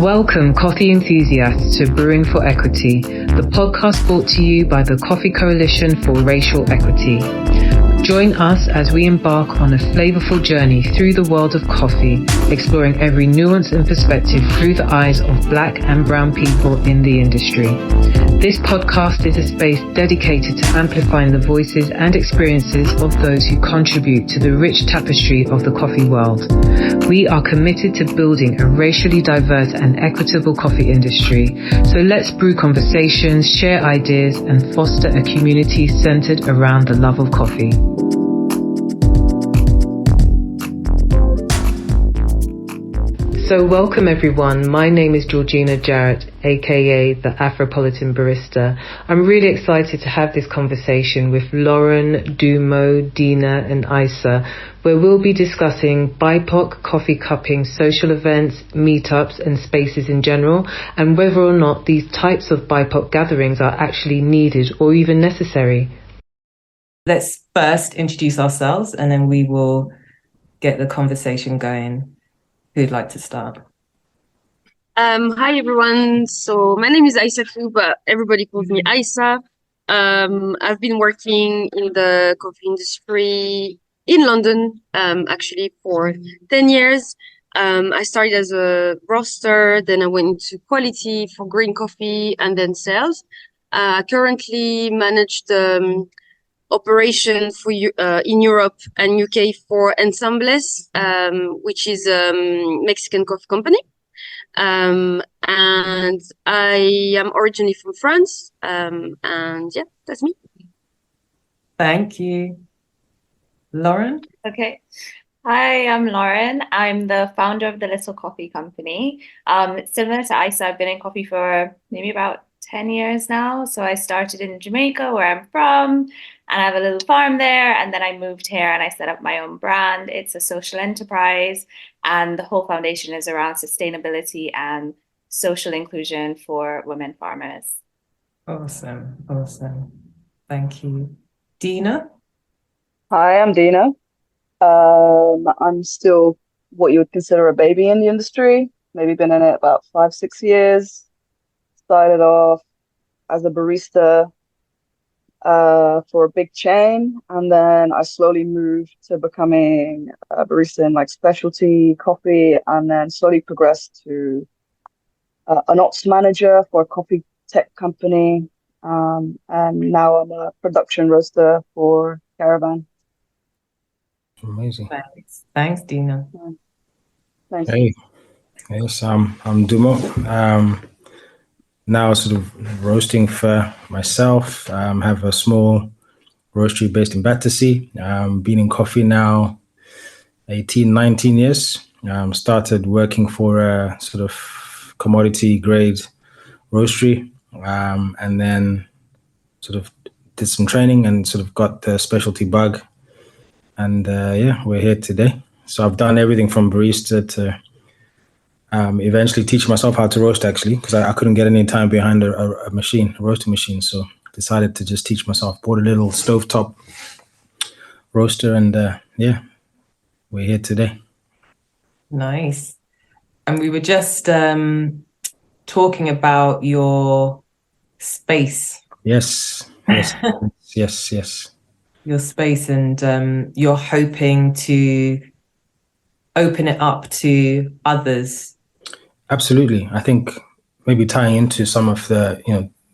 Welcome, coffee enthusiasts, to Brewing for Equity, the podcast brought to you by the Coffee Coalition for Racial Equity. Join us as we embark on a flavorful journey through the world of coffee, exploring every nuance and perspective through the eyes of Black and Brown people in the industry. This podcast is a space dedicated to amplifying the voices and experiences of those who contribute to the rich tapestry of the coffee world. We are committed to building a racially diverse and equitable coffee industry, so let's brew conversations, share ideas, and foster a community centered around the love of coffee. So welcome everyone, my name is Georgina Jarrett, aka the Afropolitan Barista. I'm really excited to have this conversation with Lauren, Dumo, Dina and Isa, where we'll be discussing BIPOC coffee cupping social events, meetups and spaces in general, and whether or not these types of BIPOC gatherings are actually needed or even necessary. Let's first introduce ourselves and then we will get the conversation going. Who'd like to start? Hi everyone. So my name is Isa Fu, but everybody calls me Isa. I've been working in the coffee industry in London, actually for 10 years. I started as a roaster, then I went into quality for green coffee and then sales. Currently manage the operation for in Europe and UK for Ensembles, which is a Mexican coffee company. And I am originally from France. And yeah, that's me. Thank you. Lauren? Okay. Hi, I'm Lauren. I'm the founder of the Little Coffee Company. Similar to Isa, I've been in coffee for maybe about 10 years now. So I started in Jamaica, where I'm from, and I have a little farm there. And then I moved here and I set up my own brand. It's a social enterprise, and the whole foundation is around sustainability and social inclusion for women farmers. Awesome. Thank you. Dina? Hi, I'm Dina. I'm still what you would consider a baby in the industry. Maybe been in it about 5-6 years. Started off as a barista for a big chain, and then I slowly moved to becoming a barista in like specialty coffee, and then slowly progressed to an ops manager for a coffee tech company, and now I'm a production roaster for Caravan. Amazing. Thanks, Dina. Thanks. Hey, yes, I'm Dumo. Now sort of roasting for myself. Have a small roastery based in Battersea. Been in coffee now 18, 19 years. Started working for a sort of commodity grade roastery, and then sort of did some training and sort of got the specialty bug. And yeah, we're here today. So I've done everything from barista to eventually teach myself how to roast, actually, because I couldn't get any time behind a machine, a roasting machine. So decided to just teach myself. Bought a little stovetop roaster, and yeah, we're here today. Nice. And we were just talking about your space. Yes. Your space, and you're hoping to open it up to others. Absolutely. I think maybe tying into some of the,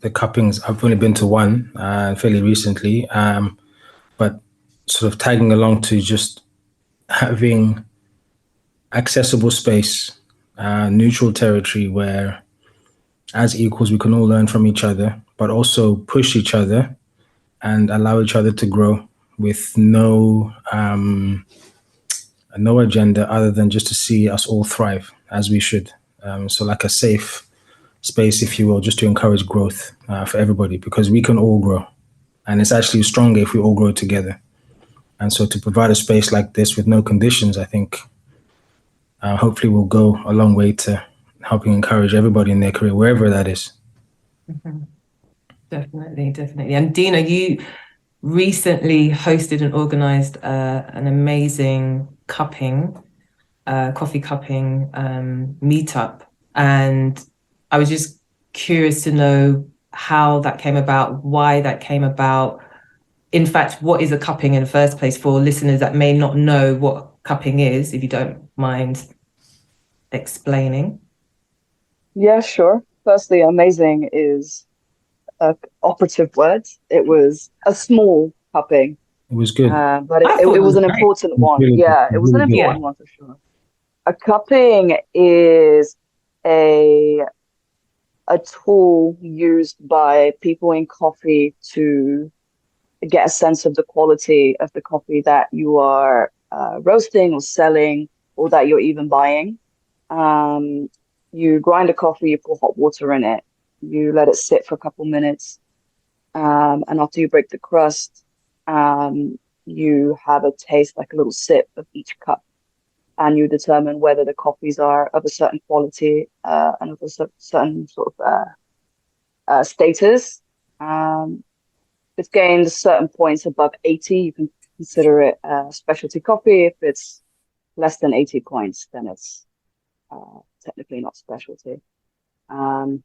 the cuppings, I've only been to one fairly recently, but sort of tagging along to just having accessible space, neutral territory where as equals we can all learn from each other, but also push each other and allow each other to grow with no agenda other than just to see us all thrive as we should. So like a safe space, if you will, just to encourage growth for everybody, because we can all grow. And it's actually stronger if we all grow together. And so to provide a space like this with no conditions, I think hopefully will go a long way to helping encourage everybody in their career, wherever that is. Mm-hmm. Definitely. And Dina, you recently hosted and organized an amazing coffee cupping meetup And I was just curious to know how that came about, why that came about. In fact, what is a cupping in the first place for listeners that may not know what cupping is, if you don't mind explaining? Yeah, sure. Firstly, amazing is a operative word. It was a small cupping, It was good. but I it thought it was was an great. important It was one. really good. Yeah, It it was was an really good. Yeah. important one for sure. A cupping is a a tool used by people in coffee to get a sense of the quality of the coffee that you are roasting or selling, or that you're even buying. Um, you grind a coffee, you pour hot water in it, you let it sit for a couple minutes, and after you break the crust, you have a taste, like a little sip of each cup, and you determine whether the coffees are of a certain quality and of a certain sort of status. Um, if it's gained certain points above 80, you can consider it specialty coffee. If it's less than 80 points, then it's technically not specialty. Um,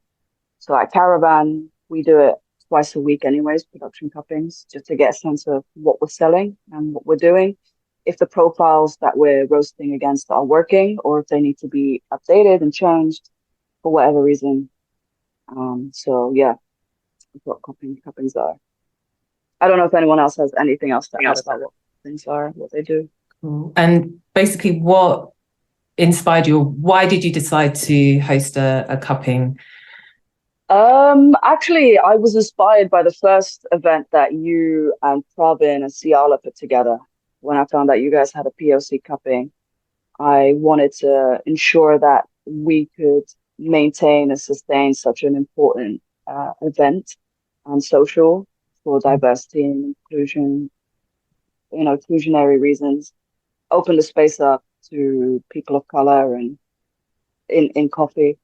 so at Caravan, we do it twice a week anyways, production cuppings, just to get a sense of what we're selling and what we're doing. If the profiles that we're roasting against are working, or if they need to be updated and changed for whatever reason. So yeah, that's what cuppings are. I don't know if anyone else has anything else to add about what things are, what they do. And basically, what inspired you? Why did you decide to host a cupping? Actually, I was inspired by the first event that you and Pravin and Ciala put together. When I found out you guys had a POC cupping, I wanted to ensure that we could maintain and sustain such an important event and social for diversity and inclusion, inclusionary reasons. Open the space up to people of color and in coffee,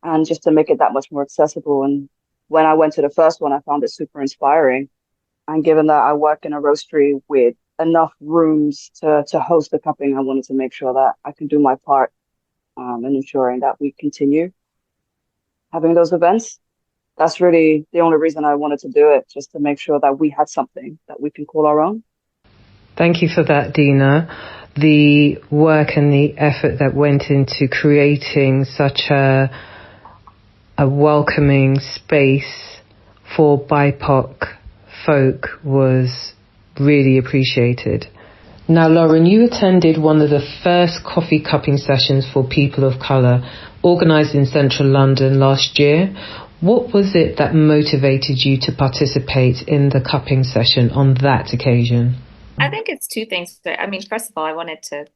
and just to make it that much more accessible. And when I went to the first one, I found it super inspiring. And given that I work in a roastery with enough rooms to host a cupping, I wanted to make sure that I can do my part in ensuring that we continue having those events. That's really the only reason I wanted to do it, just to make sure that we had something that we can call our own. Thank you for that, Dina. The work and the effort that went into creating such a welcoming space for BIPOC folk was really appreciated. Now, Lauren, you attended one of the first coffee cupping sessions for people of colour organised in central London last year. What was it that motivated you to participate in the cupping session on that occasion? I think it's two things. I mean, first of all, I wanted to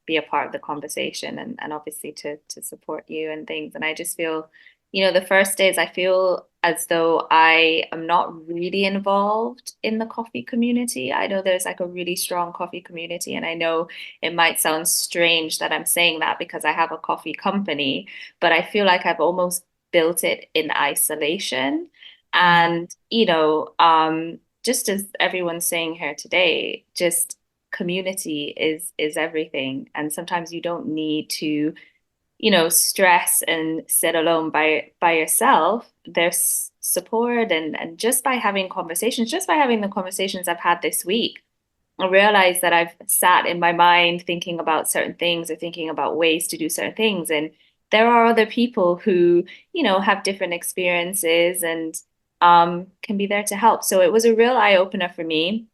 be a part of the conversation and obviously to support you and things. And I just feel, the first days I feel as though I am not really involved in the coffee community. I know there's like a really strong coffee community, and I know it might sound strange that I'm saying that because I have a coffee company, but I feel like I've almost built it in isolation. And, just as everyone's saying here today, just community is everything. And sometimes you don't need to, stress and sit alone by yourself. There's support, and just by having conversations, just by having the conversations I've had this week, I realized that I've sat in my mind thinking about certain things or thinking about ways to do certain things. And there are other people who, have different experiences and can be there to help. So it was a real eye opener for me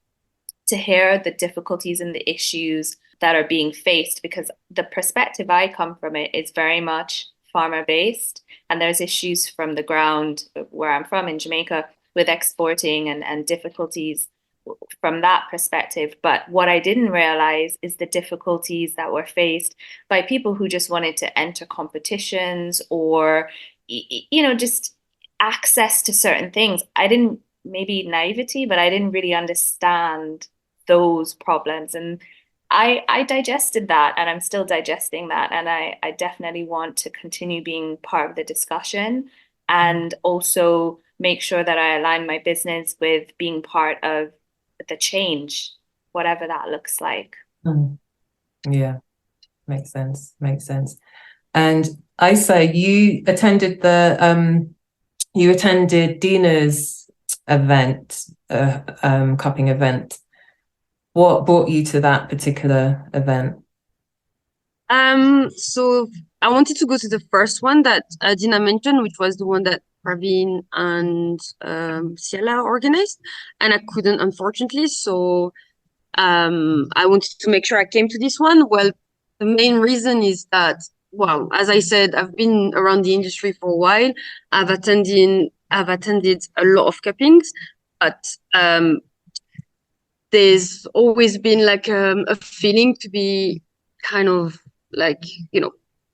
to hear the difficulties and the issues that are being faced, because the perspective I come from it is very much farmer based. And there's issues from the ground where I'm from in Jamaica with exporting and difficulties from that perspective. But what I didn't realize is the difficulties that were faced by people who just wanted to enter competitions or, just access to certain things. I didn't, maybe naivety, but I didn't really understand those problems. And I digested that, and I'm still digesting that. And I definitely want to continue being part of the discussion and also make sure that I align my business with being part of the change, whatever that looks like. Yeah, makes sense. And Isa, you attended Dina's event, cupping event. What brought you to that particular event? So I wanted to go to the first one that Dina mentioned, which was the one that Praveen and Ciela organized, and I couldn't, unfortunately. So I wanted to make sure I came to this one. Well, the main reason is that, well, as I said, I've been around the industry for a while. I've attended a lot of cuppings, but there's always been like a feeling to be kind of like,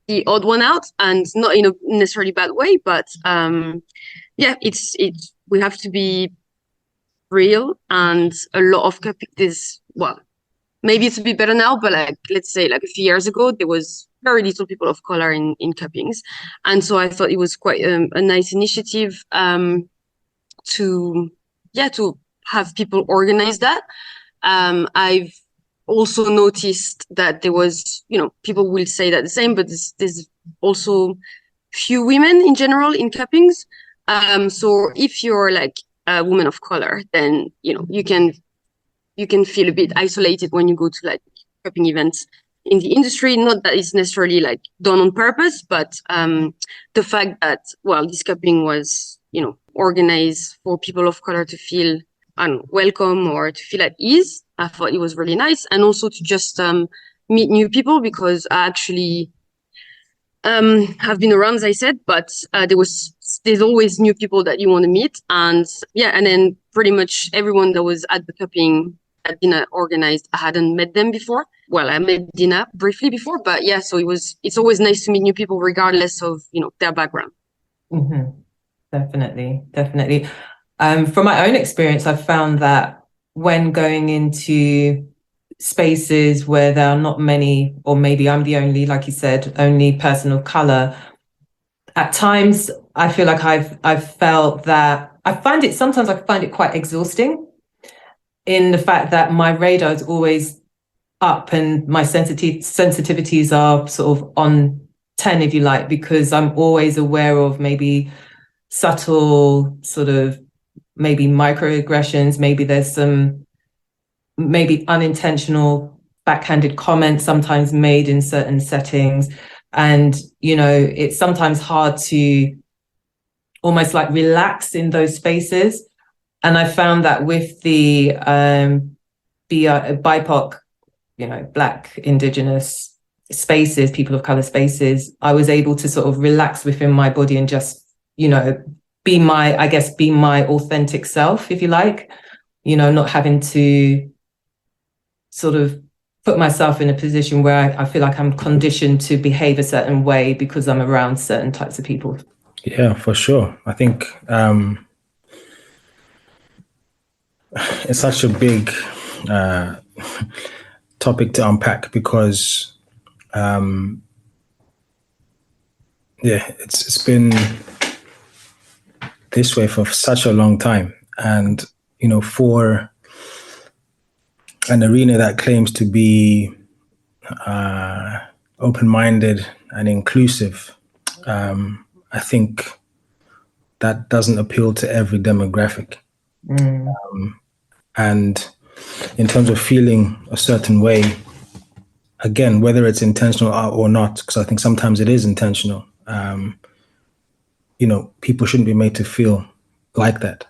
the odd one out, and not in a necessarily bad way, but yeah, we have to be real, and a lot of cuppings, well, maybe it's a bit better now, but like, let's say like a few years ago, there was very little people of color in cuppings. And so I thought it was quite a nice initiative to have people organize that. I've also noticed that there was, people will say that the same, but there's also few women in general in cuppings. So if you're like a woman of color, then, you can feel a bit isolated when you go to like cupping events in the industry. Not that it's necessarily like done on purpose, but the fact that, well, this cupping was, organized for people of color to feel welcome or to feel at ease. I thought it was really nice, and also to just meet new people, because I actually have been around, as I said, but there's always new people that you want to meet, and then pretty much everyone that was at the cupping that Dina organized, I hadn't met them before. Well, I met Dina briefly before, but yeah, so it's always nice to meet new people regardless of, their background. Mm-hmm. Definitely. From my own experience, I've found that when going into spaces where there are not many, or maybe I'm the only, like you said, only person of color, at times I feel like I've felt that sometimes I find it quite exhausting, in the fact that my radar is always up and my sensitivities are sort of on 10, if you like, because I'm always aware of maybe subtle sort of maybe microaggressions, maybe there's some maybe unintentional backhanded comments sometimes made in certain settings. And, it's sometimes hard to almost like relax in those spaces. And I found that with the BIPOC, Black, Indigenous spaces, people of color spaces, I was able to sort of relax within my body and just, be my authentic self, if you like, not having to sort of put myself in a position where I feel like I'm conditioned to behave a certain way because I'm around certain types of people. Yeah, for sure. I think it's such a big topic to unpack, because it's been this way for such a long time. And, for an arena that claims to be open-minded and inclusive, I think that doesn't appeal to every demographic. And in terms of feeling a certain way, again, whether it's intentional or not, because I think sometimes it is intentional, people shouldn't be made to feel like that,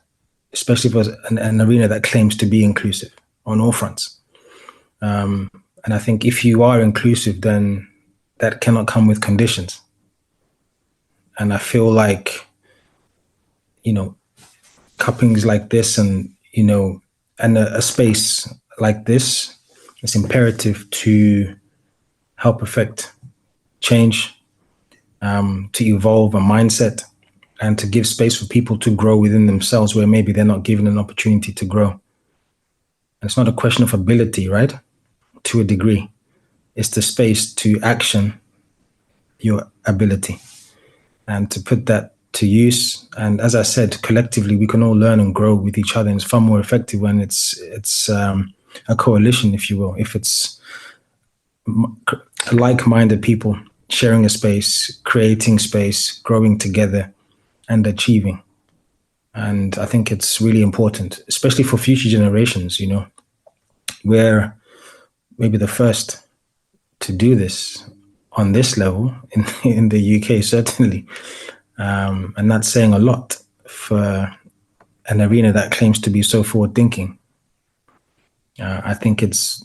especially for an arena that claims to be inclusive on all fronts. And I think if you are inclusive, then that cannot come with conditions. And I feel like, cuppings like this and, and a space like this, it's imperative to help affect change, to evolve a mindset, and to give space for people to grow within themselves where maybe they're not given an opportunity to grow. And it's not a question of ability, right? To a degree. It's the space to action your ability and to put that to use. And as I said, collectively, we can all learn and grow with each other. And it's far more effective when it's a coalition, if you will. If it's like-minded people, sharing a space, creating space, growing together, and achieving. And I think it's really important, especially for future generations. We're maybe the first to do this on this level in the UK, certainly. And that's saying a lot for an arena that claims to be so forward thinking. I think it's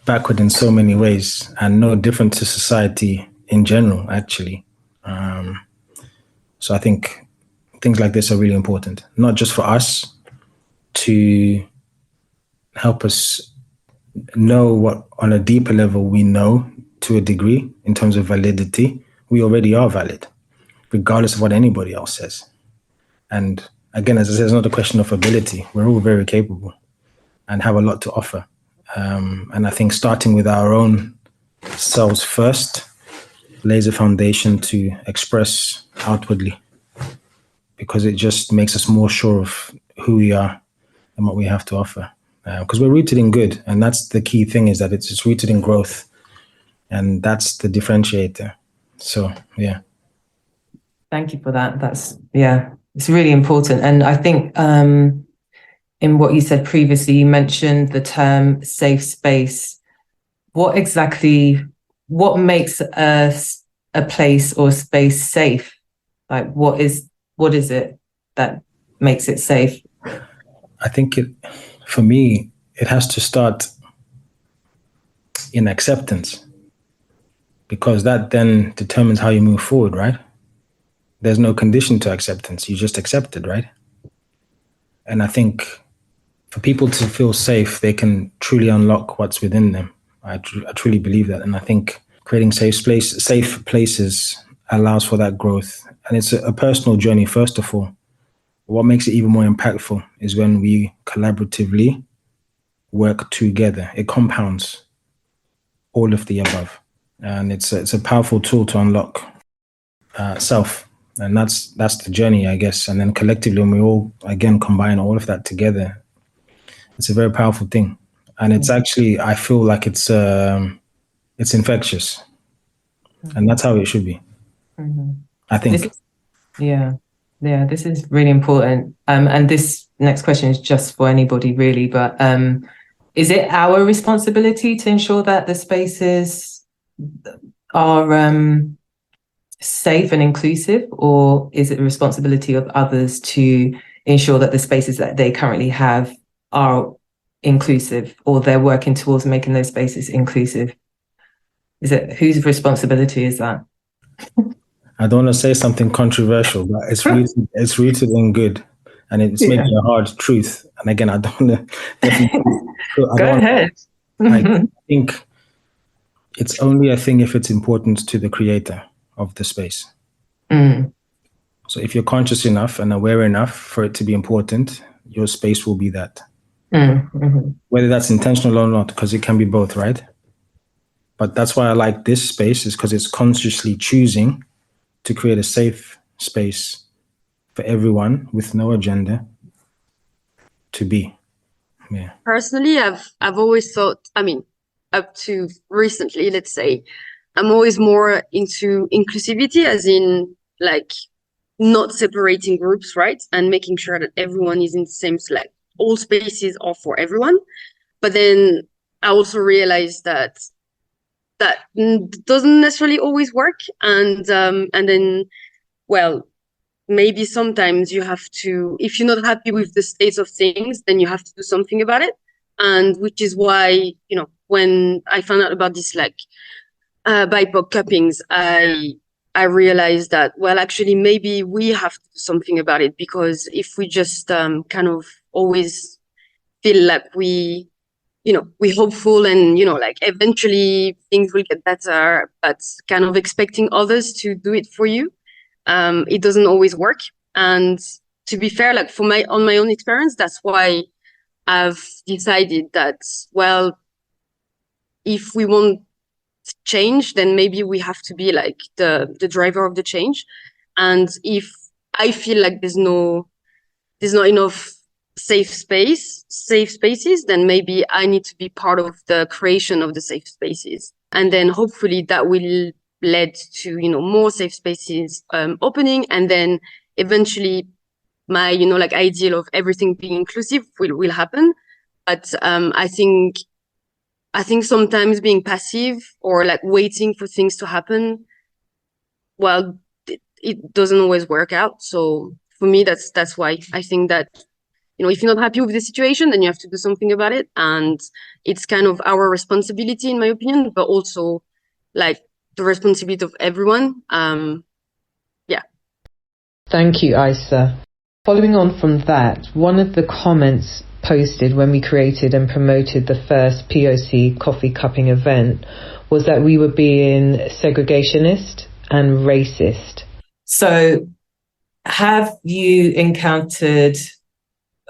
backward in so many ways and no different to society in general, actually. So I think things like this are really important, not just for us to help us know what on a deeper level we know to a degree in terms of validity. We already are valid, regardless of what anybody else says. And again, as I said, it's not a question of ability. We're all very capable and have a lot to offer. And I think starting with our own selves first lays a foundation to express outwardly, because it just makes us more sure of who we are and what we have to offer. Because we're rooted in good, and that's the key thing, is that it's rooted in growth, and that's the differentiator. So, yeah. Thank you for that. It's really important. And I think in what you said previously, you mentioned the term safe space. What makes a place or space safe? Like, what is it that makes it safe? I think for me, it has to start in acceptance, because that then determines how you move forward, right? There's no condition to acceptance. You just accept it, right? And I think for people to feel safe, they can truly unlock what's within them. I truly believe that. And I think creating safe places allows for that growth. And it's a personal journey, first of all. What makes it even more impactful is when we collaboratively work together. It compounds all of the above. And it's a powerful tool to unlock self. And that's the journey, I guess. And then collectively, when we all, again, combine all of that together, it's a very powerful thing. And it's actually, I feel like it's infectious. And that's how it should be. I think. This is really important. And this next question is just for anybody, really. But is it our responsibility to ensure that the spaces are safe and inclusive, or is it the responsibility of others to ensure that the spaces that they currently have are inclusive, or they're working towards making those spaces inclusive? Whose responsibility is that? I don't want to say something controversial, but it's rooted in good, and it's maybe a hard truth. And again, I don't want to. Go ahead. I think it's only a thing if it's important to the creator of the space. So if you're conscious enough and aware enough for it to be important, your space will be that. Whether that's intentional or not, because it can be both, right? But that's why I like this space, is because it's consciously choosing to create a safe space for everyone with no agenda to be. Yeah. Personally, I've always thought, up to recently, let's say, I'm always more into inclusivity, as in like not separating groups, right? And making sure that everyone is in the same, like all spaces are for everyone. But then I also realized that doesn't necessarily always work. And then, well, maybe sometimes you have to, if you're not happy with the state of things, then you have to do something about it. And which is why, when I found out about this, like, BIPOC cuppings, I realized that, well, actually, maybe we have to do something about it, because if we just kind of always feel like we're hopeful and, like eventually things will get better, but kind of expecting others to do it for you, it doesn't always work. And to be fair, like on my own experience, that's why I've decided that, well, if we want change, then maybe we have to be like the driver of the change. And if I feel like there's not enough safe spaces, then maybe I need to be part of the creation of the safe spaces. And then hopefully that will led to, more safe spaces opening, and then eventually my, like ideal of everything being inclusive will happen. But I think sometimes being passive or like waiting for things to happen, well, it doesn't always work out. So for me, that's why I think that, if you're not happy with the situation, then you have to do something about it. And it's kind of our responsibility, in my opinion, but also like the responsibility of everyone. Yeah. Thank you, Isa. Following on from that, one of the comments posted when we created and promoted the first POC coffee cupping event was that we were being segregationist and racist. So have you encountered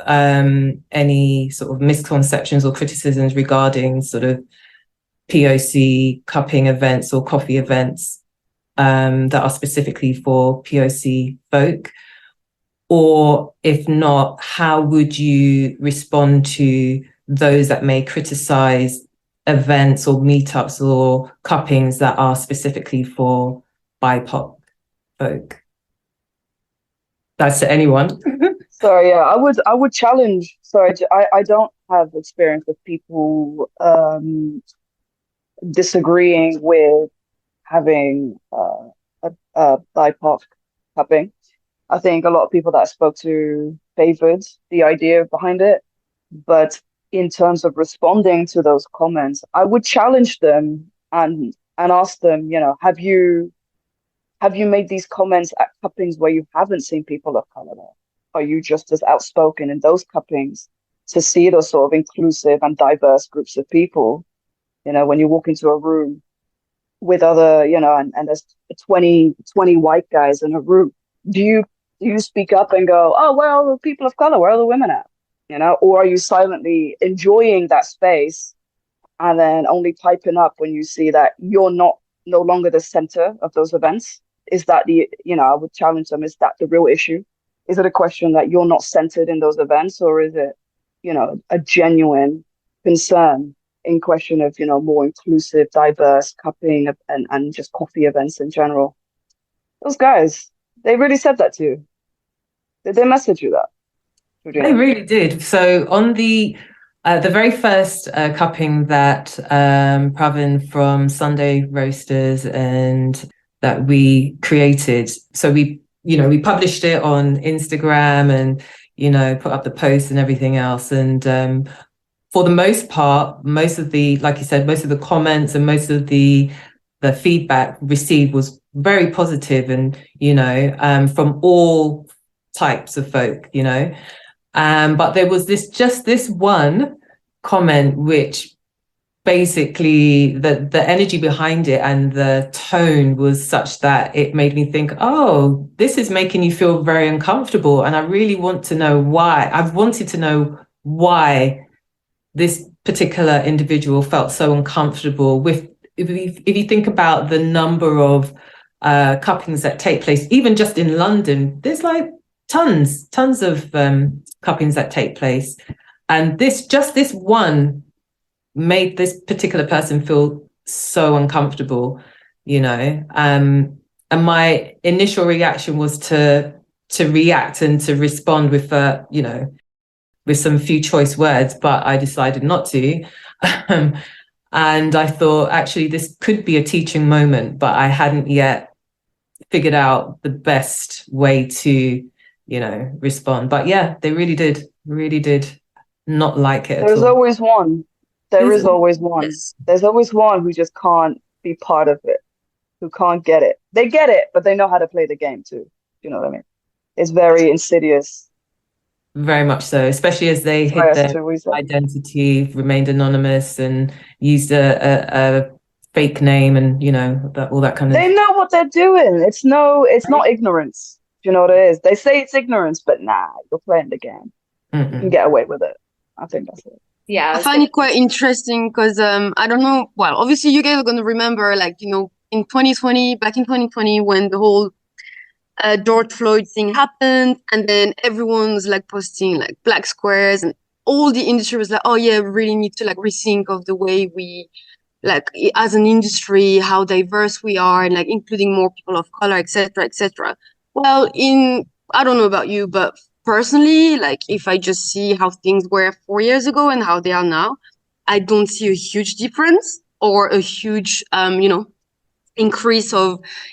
any sort of misconceptions or criticisms regarding sort of POC cupping events or coffee events that are specifically for POC folk? Or if not, how would you respond to those that may criticize events or meetups or cuppings that are specifically for BIPOC folk? That's to anyone. Sorry, yeah, I would challenge. Sorry, I don't have experience with people disagreeing with having a BIPOC cupping. I think a lot of people that I spoke to favored the idea behind it, but in terms of responding to those comments, I would challenge them and ask them, have you made these comments at cuppings where you haven't seen people of color there? Are you just as outspoken in those cuppings to see those sort of inclusive and diverse groups of people? When you walk into a room with other, and there's 20 white guys in a room, do you speak up and go, oh, where are the people of color? Where are the women at? Or are you silently enjoying that space and then only piping up when you see that you're no longer the center of those events? Is that I would challenge them, is that the real issue? Is it a question that you're not centered in those events, or is it, a genuine concern in question of, more inclusive, diverse cupping and just coffee events in general? Those guys, they really said that to you. Did they message you that? They really did. So on the very first cupping that Pravin from Sunday Roasters and that we created, so we published it on Instagram and put up the posts and everything else, and for the most part, most of the, like you said, most of the comments and most of the feedback received was very positive, and from all types of folk, but there was this one comment which basically the energy behind it and the tone was such that it made me think, oh, this is making you feel very uncomfortable, and I really want to know why. I've wanted to know why this particular individual felt so uncomfortable with, if you think about the number of cuppings that take place, even just in London, there's like tons of cuppings that take place, and this one made this particular person feel so uncomfortable, and my initial reaction was to react and to respond with with some few choice words, but I decided not to. And I thought, actually, this could be a teaching moment, but I hadn't yet figured out the best way to, respond. But yeah, they really did not like it at all. There's always one. There is always one. There's always one who just can't be part of it, who can't get it. They get it, but they know how to play the game too. You know what I mean? It's very insidious. Very much so, especially as they hid their identity, remained anonymous, and used a fake name, and all that kind of. They know what they're doing. It's not ignorance. Do you know what it is? They say it's ignorance, but nah, you're playing the game. You can get away with it. I think that's it. Yeah, I find it quite interesting because I don't know. Well, obviously, you guys are going to remember, like, in 2020, back in 2020, when the whole George Floyd thing happened, and then everyone was like posting like black squares, and all the industry was like, oh yeah, we really need to like rethink of the way we like as an industry, how diverse we are, and like including more people of color, etc., etc. Well, I don't know about you, but personally, like if I just see how things were 4 years ago and how they are now, I don't see a huge difference or a huge, increase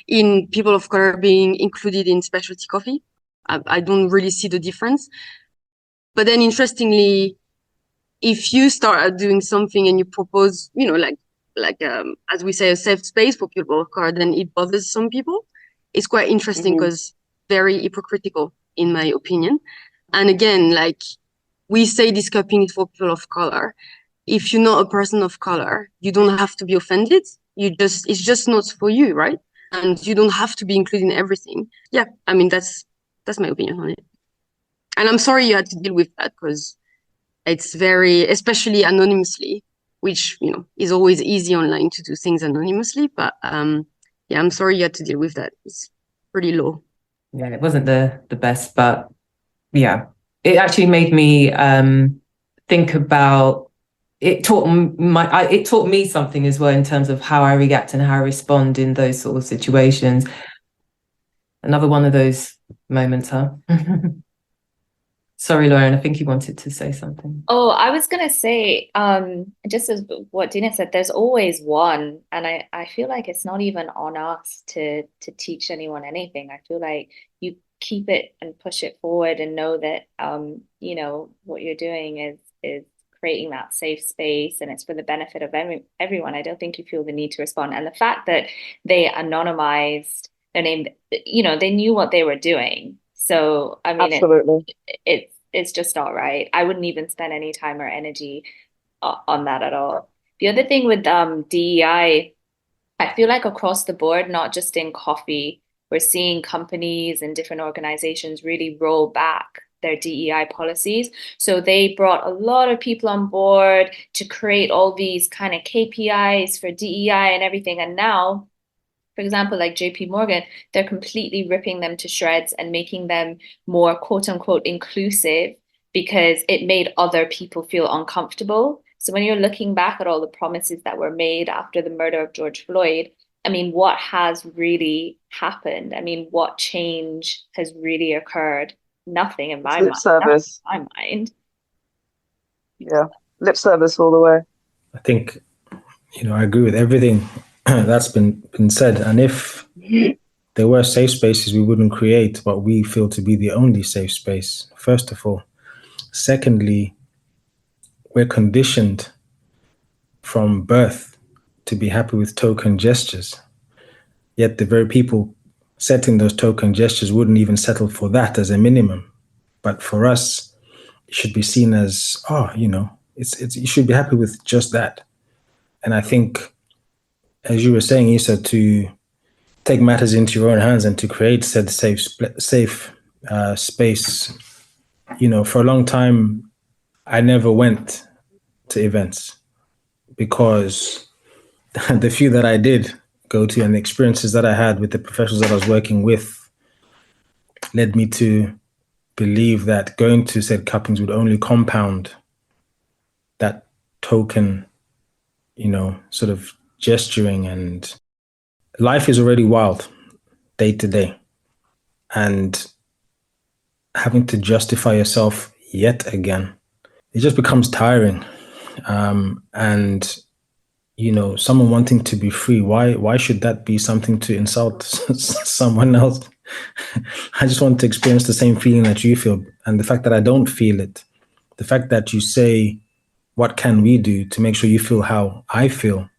in people of color being included in specialty coffee. I don't really see the difference. But then interestingly, if you start doing something and you propose, as we say, a safe space for people of color, then it bothers some people. It's quite interesting because very hypocritical, in my opinion. And again, like we say this cupping is for people of color. If you're not a person of color, you don't have to be offended. It's just not for you, right? And you don't have to be included in everything. Yeah, I mean, that's my opinion on it. And I'm sorry you had to deal with that because it's very, especially anonymously, which, is always easy online to do things anonymously. But yeah, I'm sorry you had to deal with that. It's pretty low. Yeah, it wasn't the best, but yeah, it actually made me think about. It taught me something as well in terms of how I react and how I respond in those sort of situations. Another one of those moments, huh? Sorry, Lauren, I think you wanted to say something. Oh, I was gonna say, just as what Dina said, there's always one, and I feel like it's not even on us to teach anyone anything. I feel like you keep it and push it forward and know that what you're doing is creating that safe space and it's for the benefit of everyone. I don't think you feel the need to respond. And the fact that they anonymized their name, they knew what they were doing. So I mean, Absolutely. it's just not right. I wouldn't even spend any time or energy on that at all. The other thing with DEI, I feel like across the board, not just in coffee, we're seeing companies and different organizations really roll back their DEI policies. So they brought a lot of people on board to create all these kind of KPIs for DEI and everything. And now, for example, like JP Morgan, they're completely ripping them to shreds and making them more quote unquote inclusive because it made other people feel uncomfortable. So when you're looking back at all the promises that were made after the murder of George Floyd, I mean, what has really happened? I mean, what change has really occurred? Nothing in my Lip service. mind. Yeah, lip service all the way. I think, I agree with everything that's been said. And if there were safe spaces, we wouldn't create what we feel to be the only safe space, first of all. Secondly, we're conditioned from birth to be happy with token gestures. Yet the very people setting those token gestures wouldn't even settle for that as a minimum. But for us, it should be seen as, it's you should be happy with just that. And I think, as you were saying, Issa, to take matters into your own hands and to create said safe space. For a long time, I never went to events because the few that I did go to and the experiences that I had with the professionals that I was working with led me to believe that going to said cuppings would only compound that token, sort of gesturing. And life is already wild day to day. And having to justify yourself yet again, it just becomes tiring. And someone wanting to be free, why should that be something to insult someone else? I just want to experience the same feeling that you feel. And the fact that I don't feel it, the fact that you say, what can we do to make sure you feel how I feel?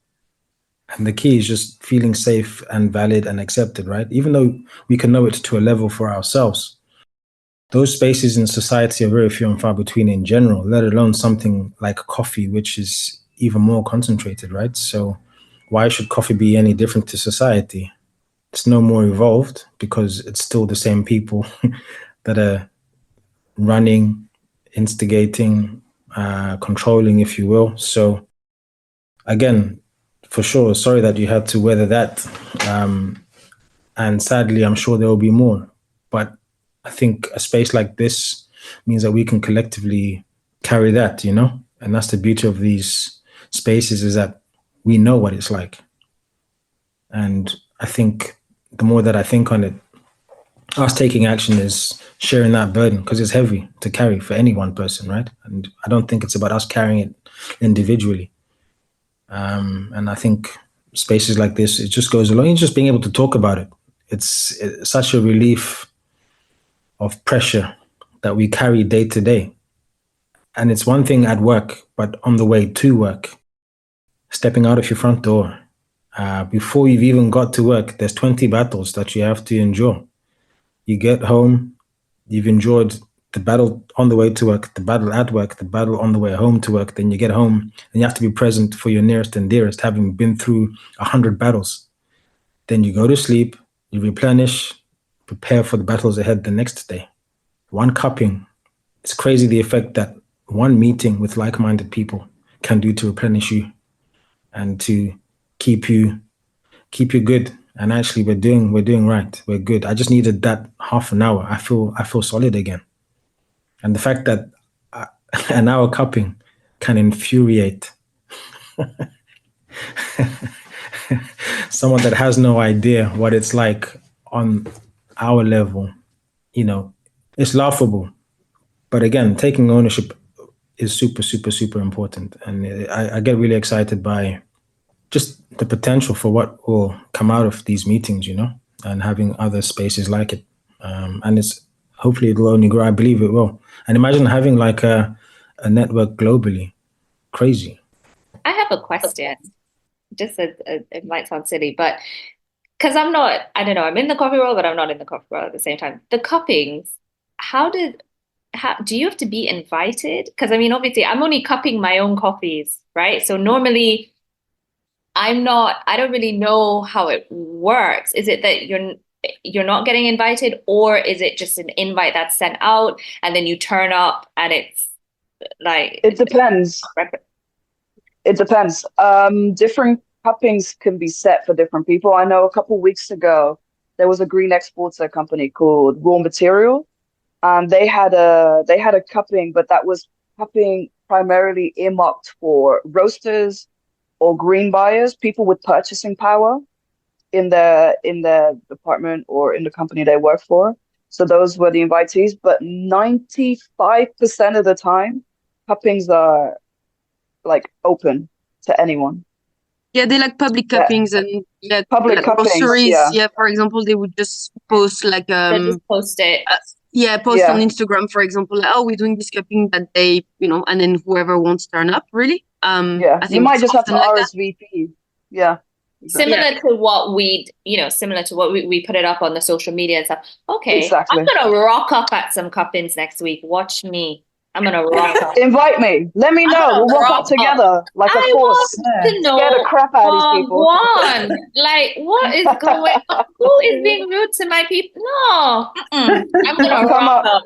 And the key is just feeling safe and valid and accepted, right? Even though we can know it to a level for ourselves. Those spaces in society are very few and far between in general, let alone something like coffee, which is even more concentrated, right? So why should coffee be any different to society? It's no more evolved because it's still the same people that are running, instigating, controlling, if you will. So again, for sure, sorry that you had to weather that. And sadly, I'm sure there will be more. But I think a space like this means that we can collectively carry that, And that's the beauty of these spaces, is that we know what it's like. And I think the more that I think on it, us taking action is sharing that burden, because it's heavy to carry for any one person, right? And I don't think it's about us carrying it individually. And I think spaces like this, it just goes along. Just being able to talk about it, it's such a relief of pressure that we carry day to day. And it's one thing at work, but on the way to work, stepping out of your front door, before you've even got to work, there's 20 battles that you have to endure. You get home, you've enjoyed the battle on the way to work, the battle at work, the battle on the way home to work. Then you get home and you have to be present for your nearest and dearest, having been through 100 battles. Then you go to sleep, you replenish, prepare for the battles ahead the next day. One cupping, it's crazy the effect that one meeting with like-minded people can do to replenish you and to keep you good. And actually, we're doing right. We're good. I just needed that half an hour. I feel solid again. And the fact that an hour cupping can infuriate someone that has no idea what it's like on our level, it's laughable. But again, taking ownership is super, super, super important. And I get really excited by just the potential for what will come out of these meetings, and having other spaces like it. And hopefully it'll only grow. I believe it will. And imagine having like a network globally. Crazy. I have a question. It might sound silly, but because I'm in the coffee world, but I'm not in the coffee world at the same time. The cuppings, do you have to be invited? Because obviously I'm only cupping my own coffees, right? So normally I don't really know how it works. Is it that you're not getting invited, or is it just an invite that's sent out and then you turn up and it's like... It depends. It depends. Different cuppings can be set for different people. I know a couple of weeks ago, there was a green exporter company called Raw Material. And they had a cupping, but that was cupping primarily earmarked for roasters or green buyers, people with purchasing power in the department or in the company they work for. So those were the invitees. But 95% of the time, cuppings are like open to anyone. Yeah, they like public cuppings and public like cuppings. Groceries. Yeah, for example, they would just post like they just post it. Post on Instagram, for example, like, oh, we're doing this cupping that day, and then whoever wants turn up, really. I think you might just have to RSVP. Yeah. Exactly. Similar to what we put it up on the social media and stuff. Okay, exactly. I'm gonna rock up at some cuppings next week. Watch me. I'm gonna rock up. Invite me. Let me know. We'll rock up together like a force. To know scare the crap out of these people. Like, what is going on? Who is being rude to my people? No. I'm gonna rock up.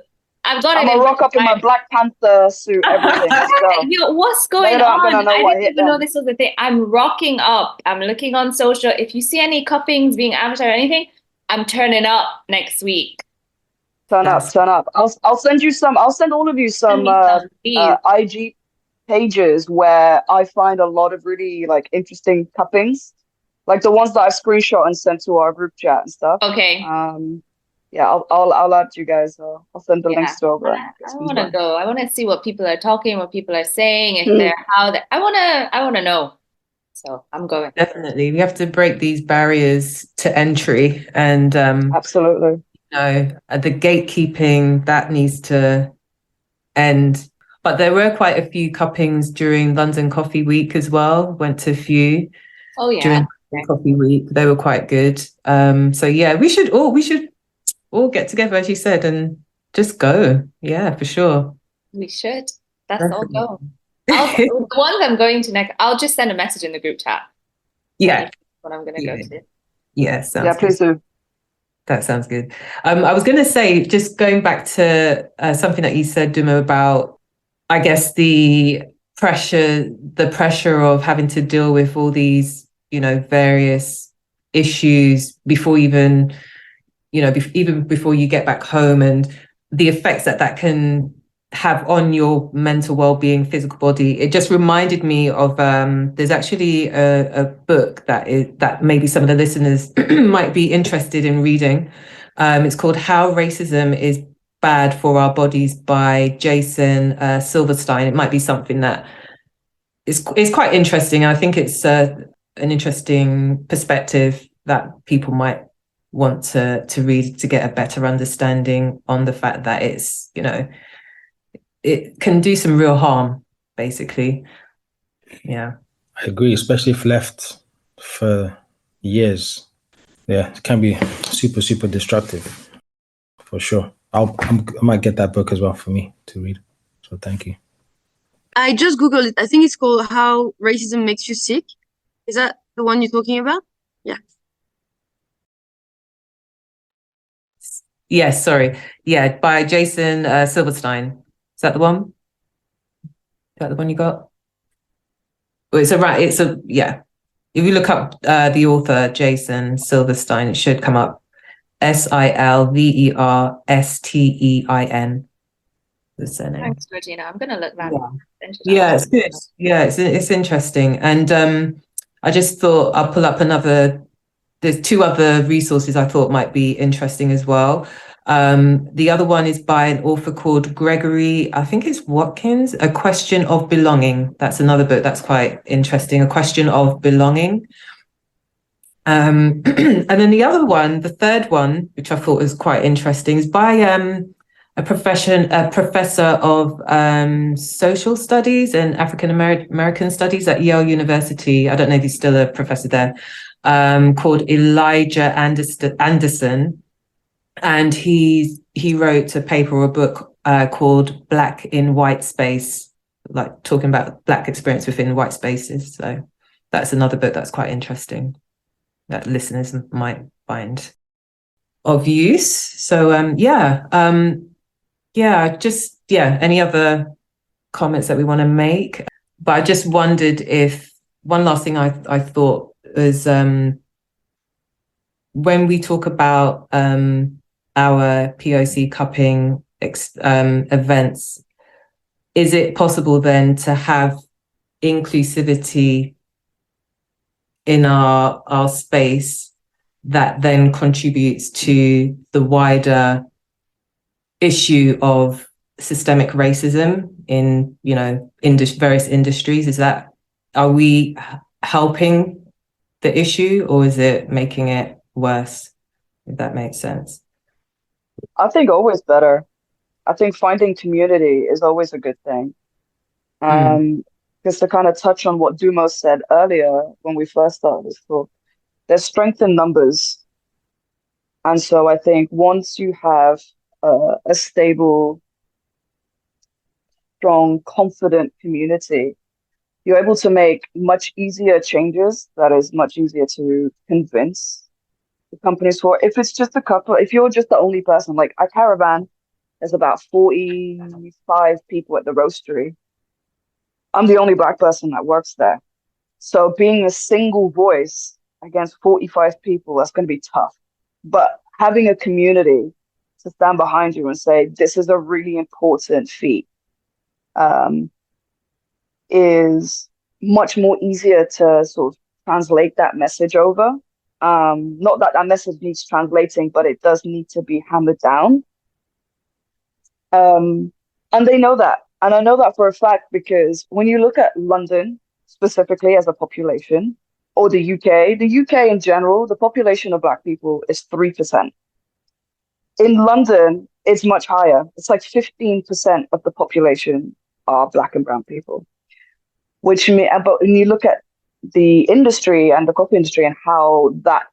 I'm gonna rock up in my Black Panther suit, everything. Let's go. What's going on? I didn't even know this was a thing. I'm rocking up. I'm looking on social. If you see any cuppings being advertised or anything, I'm turning up next week. Turn up. I'll send you some. I'll send all of you some IG pages where I find a lot of really like interesting cuppings, like the ones that I've screenshot and sent to our group chat and stuff. Okay. Yeah, I'll add you guys. I'll send the links to over. I want to go. I want to see what people are talking, what people are saying, if they're I want to know. So I'm going. Definitely, we have to break these barriers to entry, and absolutely. The gatekeeping that needs to end. But there were quite a few cuppings during London Coffee Week as well. Went to a few. Oh yeah. During Coffee Week, they were quite good. So yeah, we should all get together, as you said, and just go. Yeah, for sure. We should. That's all go. The ones I'm going to next, I'll just send a message in the group chat. Yeah. What I'm going to go to. Yeah, please do. That sounds good. I was going to say, just going back to something that you said, Duma, about, I guess, the pressure of having to deal with all these, various issues before even before you get back home, and the effects that can have on your mental well-being, physical body. It just reminded me of there's actually a book that maybe some of the listeners might be interested in reading. It's called How Racism is Bad for Our Bodies by Jason Silverstein. It might be something that is quite interesting. I think it's an interesting perspective that people might want to read to get a better understanding on the fact that it's, it can do some real harm, basically. Yeah. I agree, especially if left for years. Yeah, it can be super, super destructive, for sure. I might get that book as well for me to read. So thank you. I just Googled it. I think it's called How Racism Makes You Sick. Is that the one you're talking about? Yeah. Yes, sorry. Yeah, by Jason Silverstein. Is that the one? Is that the one you got? Well, yeah. If you look up the author, Jason Silverstein, it should come up. Silverstein. The surname. Thanks, Georgina. I'm going to look that up. Yeah, it's good. Yeah, it's interesting. And I just thought I'll pull up there's two other resources I thought might be interesting as well. The other one is by an author called Gregory, I think it's Watkins, A Question of Belonging. That's another book that's quite interesting, A Question of Belonging. And then the third one, which I thought was quite interesting, is by a professor of social studies and African American studies at Yale University. I don't know if he's still a professor there, called Elijah Anderson. And he wrote a paper or a book called Black in White Space, like talking about Black experience within white spaces. So that's another book that's quite interesting that listeners might find of use. So any other comments that we want to make? But I just wondered if one last thing I thought was when we talk about our POC cupping events, is it possible then to have inclusivity in our space that then contributes to the wider issue of systemic racism in various industries? Are we helping the issue, or is it making it worse, if that makes sense? I think always better. I think finding community is always a good thing. Just to kind of touch on what Dumo said earlier when we first started this talk, there's strength in numbers. And so I think once you have a stable, strong, confident community, you're able to make much easier changes that is much easier to convince the companies for. If it's just a couple, if you're just the only person, like at Caravan, there's about 45 people at the roastery. I'm the only Black person that works there. So being a single voice against 45 people, that's going to be tough. But having a community to stand behind you and say, this is a really important feat, is much more easier to sort of translate that message over. Not that that message needs translating, but it does need to be hammered down. And they know that. And I know that for a fact because when you look at London specifically as a population, or the UK in general, the population of Black people is 3%. In London, it's much higher. It's like 15% of the population are Black and brown people. But when you look at the industry and the coffee industry and how that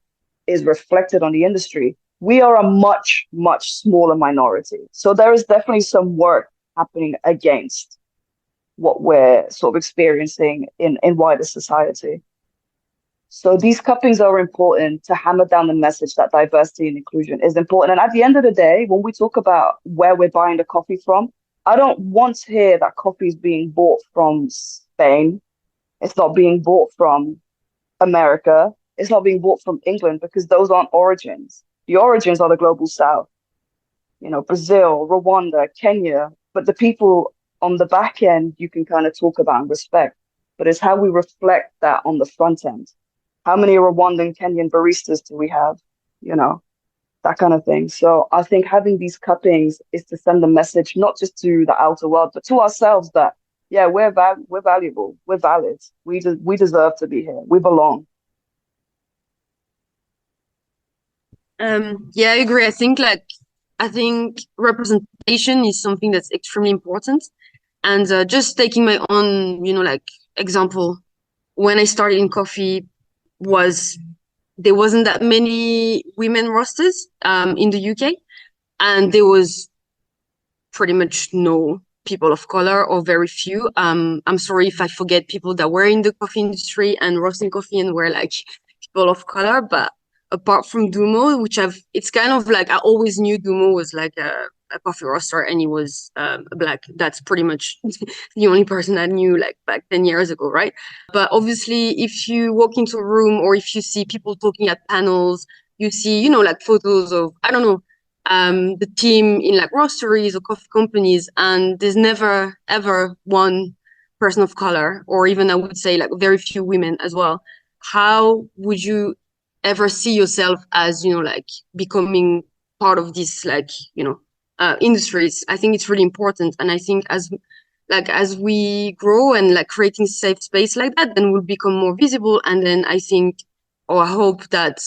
is reflected on the industry, we are a much, much smaller minority. So there is definitely some work happening against what we're sort of experiencing in wider society. So these cuppings are important to hammer down the message that diversity and inclusion is important. And at the end of the day, when we talk about where we're buying the coffee from, I don't want to hear that coffee is being bought from Spain. It's not being bought from America. It's not being bought from England, because those aren't origins. The origins are the global South. Brazil, Rwanda, Kenya, But the people on the back end, you can kind of talk about and respect, but it's how we reflect that on the front end. How many Rwandan, Kenyan baristas do we have? You know, that kind of thing. So I think having these cuppings is to send a message, not just to the outer world, but to ourselves that, yeah, we're valuable, we're valid, we deserve to be here, we belong. Yeah, I agree. I think representation is something that's extremely important. And just taking my own, example, when I started in coffee, there wasn't that many women roasters in the UK, and there was pretty much no people of color, or very few. I'm sorry if I forget people that were in the coffee industry and roasting coffee and were like people of color, but apart from Dumo, it's kind of like, I always knew Dumo was like a coffee roaster, and he was black. That's pretty much the only person I knew like back 10 years ago, right? But obviously, if you walk into a room, or if you see people talking at panels, you see, like photos of, I don't know, the team in like roasteries or coffee companies, and there's never ever one person of color, or even I would say like very few women as well. How would you ever see yourself as, like becoming part of this, like, industries? I think it's really important. And I think as we grow and like creating safe space like that, then we'll become more visible. And then I think, or I hope that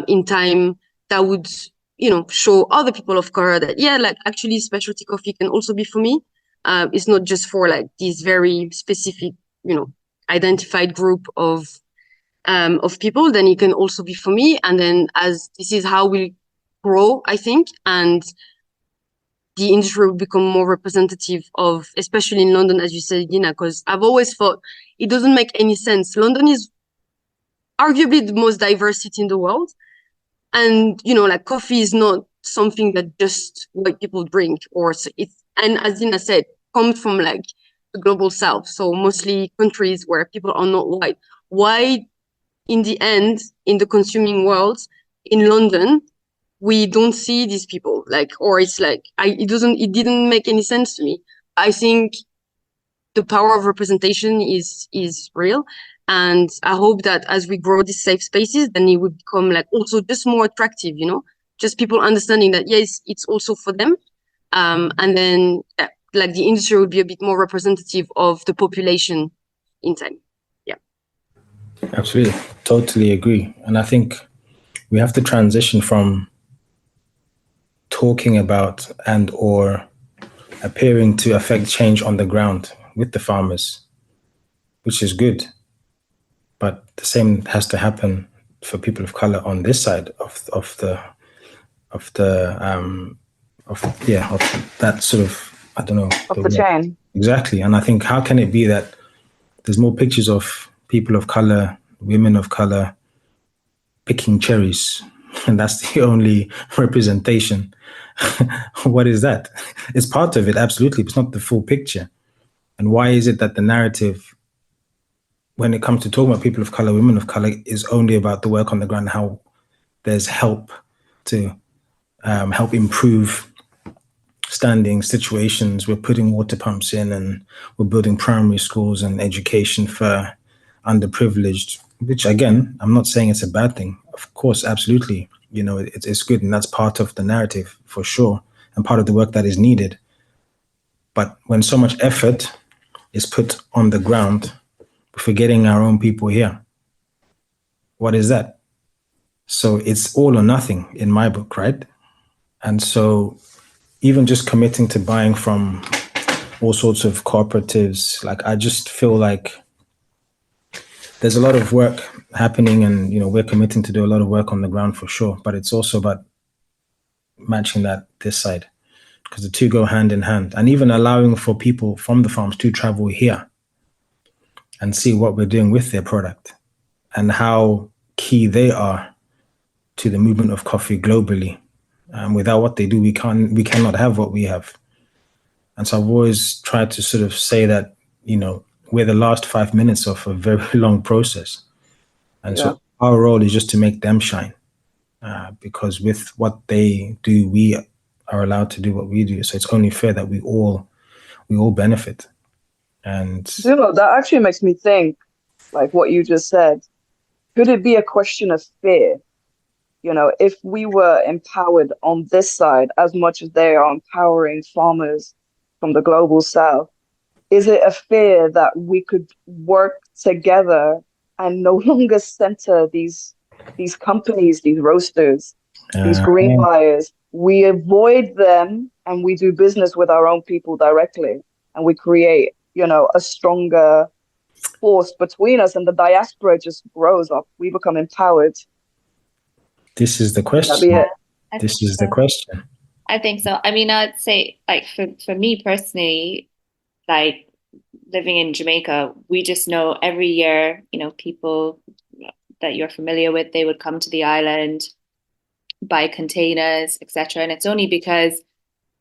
in time that would, show other people of color that, yeah, like actually specialty coffee can also be for me. It's not just for like this very specific, identified group of people, then it can also be for me. And then as this is how we grow, I think, and the industry will become more representative of, especially in London, as you said, Dina, because I've always thought it doesn't make any sense. London is arguably the most diverse city in the world. And, like coffee is not something that just white people drink, and as Dina said, comes from like the global south. So mostly countries where people are not white. Why, in the end, in the consuming world, in London, we don't see these people, like, or it's like, it didn't make any sense to me. I think the power of representation is real. And I hope that as we grow these safe spaces, then it would become like also just more attractive, just people understanding that, yes, it's also for them. And then like the industry would be a bit more representative of the population in time. Yeah. Absolutely. Totally agree. And I think we have to transition from talking about and or appearing to affect change on the ground with the farmers, which is good. But the same has to happen for people of color on this side of that sort of, I don't know. Of the chain. Exactly. And I think, how can it be that there's more pictures of people of color, women of color picking cherries, and that's the only representation? What is that? It's part of it, absolutely, but it's not the full picture. And why is it that the narrative, when it comes to talking about people of color, women of color, is only about the work on the ground, how there's help to help improve standing situations? We're putting water pumps in, and we're building primary schools and education for underprivileged, which again, I'm not saying it's a bad thing. Of course, absolutely. It's good, and that's part of the narrative for sure, and part of the work that is needed. But when so much effort is put on the ground, forgetting our own people here, what is that? So it's all or nothing in my book, right? And so even just committing to buying from all sorts of cooperatives, like, I just feel like there's a lot of work happening, and we're committing to do a lot of work on the ground for sure, but it's also about matching that this side, because the two go hand in hand. And even allowing for people from the farms to travel here and see what we're doing with their product and how key they are to the movement of coffee globally. Without what they do, we cannot have what we have. And so I've always tried to sort of say that, we're the last 5 minutes of a very long process. And so our role is just to make them shine, because with what they do, we are allowed to do what we do. So it's only fair that we all we all benefit. And You know, that actually makes me think, like what you just said, could it be a question of fear? You know, if we were empowered on this side as much as they are empowering farmers from the global south, is it a fear that we could work together and no longer center these companies, these roasters, these green buyers? We avoid them and we do business with our own people directly, and we create, you know, a stronger force between us, and the diaspora just grows up. We become empowered. this is the Would that be question. it? I This think is the so. question. I think so. I mean, I'd say like for me personally, like living in Jamaica, we just know every year, you know, people that you're familiar with, they would come to the island, buy containers, etc. And it's only because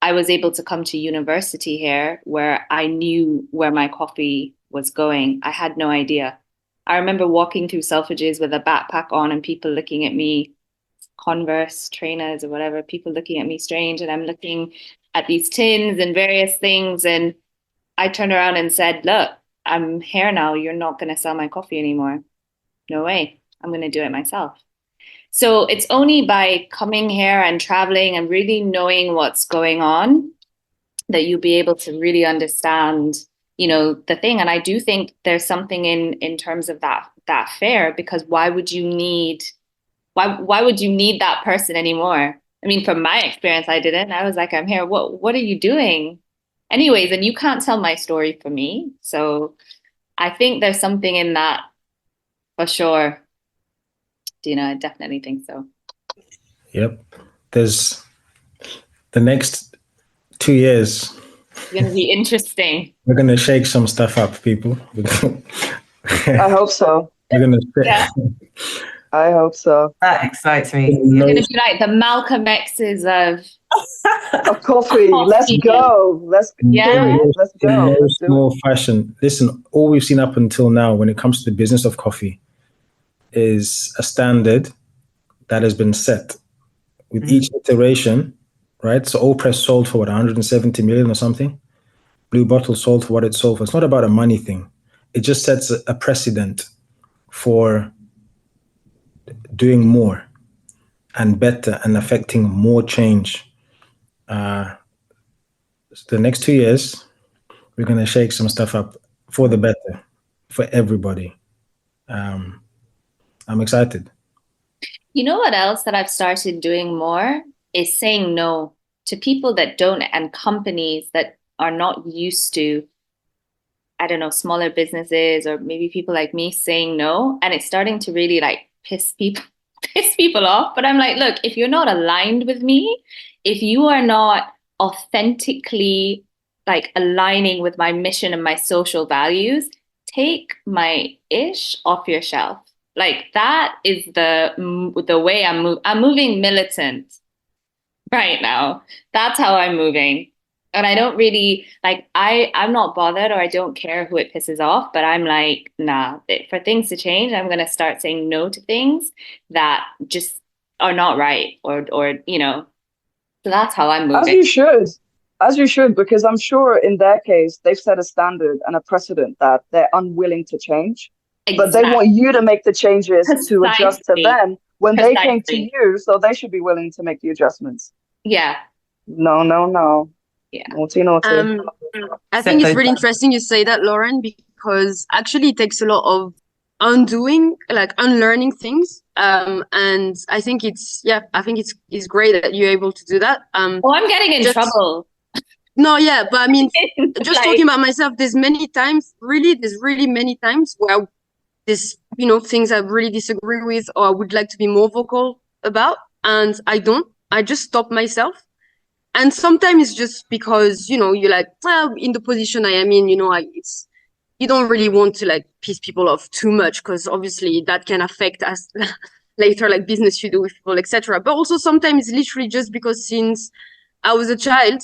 I was able to come to university here where I knew where my coffee was going. I had no idea. I remember walking through Selfridges with a backpack on and people looking at me, Converse trainers or whatever, people looking at me strange. And I'm looking at these tins and various things. And I turned around and said, look, I'm here now. You're not going to sell my coffee anymore. No way. I'm going to do it myself. So it's only by coming here and traveling and really knowing what's going on that you'll be able to really understand, you know, the thing. And I do think there's something in terms of that fear, because why would you need that person anymore? I mean, from my experience, I didn't. I was like, I'm here. What are you doing? Anyways, and you can't tell my story for me. So I think there's something in that for sure. Dina, I definitely think so. Yep. There's the next 2 years. It's going to be interesting. We're going to shake some stuff up, people. I hope so. We're going to Yeah. I hope so. That excites me. You're going to be like the Malcolm X's of Of coffee. Let's Coffee. go. Let's Yeah. Let's in go. no Let's do it. small fashion. Listen, all we've seen up until now when it comes to the business of coffee is a standard that has been set with each iteration, right? So All Press sold for what, 170 million or something? Blue Bottle sold for what it sold for. It's not about a money thing. It just sets a precedent for doing more and better and affecting more change. The next 2 years, we're going to shake some stuff up for the better, for everybody. I'm excited. You know what else that I've started doing more is saying no to people that don't, and companies that are not used to, I don't know, smaller businesses or maybe people like me saying no. And it's starting to really like piss people off. But I'm like, look, if you're not aligned with me, if you are not authentically like aligning with my mission and my social values, take my ish off your shelf. Like that is the way I'm moving militant right now. That's how I'm moving. And I don't really like, I'm not bothered, or I don't care who it pisses off, but I'm like, nah, for things to change, I'm going to start saying no to things that just are not right, or, you know, so that's how I'm As moving. you should. As you should, because I'm sure in their case, they've set a standard and a precedent that they're unwilling to change. But they want you to make the changes to adjust to Precisely. them when they came to Precisely. you. So they should be willing to make the adjustments. Yeah. No. Yeah. Naughty. I think it's really interesting you say that, Lauren, because actually it takes a lot of undoing, like unlearning things. And I think it's great that you're able to do that. Oh, I'm getting in trouble. No, yeah, but I mean, just Like- talking about myself, there's really many times where there's, you know, things I really disagree with or I would like to be more vocal about, and I just stop myself. And sometimes it's just because, you know, you're like, well, in the position I am in, you know, you don't really want to like piss people off too much, because obviously that can affect us later, like business you do with people, etc. But also sometimes it's literally just because since I was a child,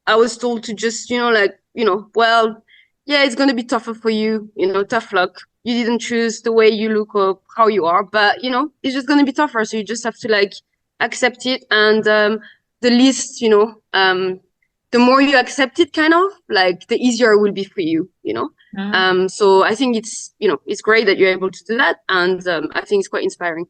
I was told to just, you know, like, you know, well, yeah, it's going to be tougher for you, you know, tough luck. You didn't choose the way you look or how you are, but, you know, it's just going to be tougher. So you just have to like accept it. And the least, you know, the more you accept it, kind of like the easier it will be for you, you know. So I think it's, you know, it's great that you're able to do that, and I think it's quite inspiring.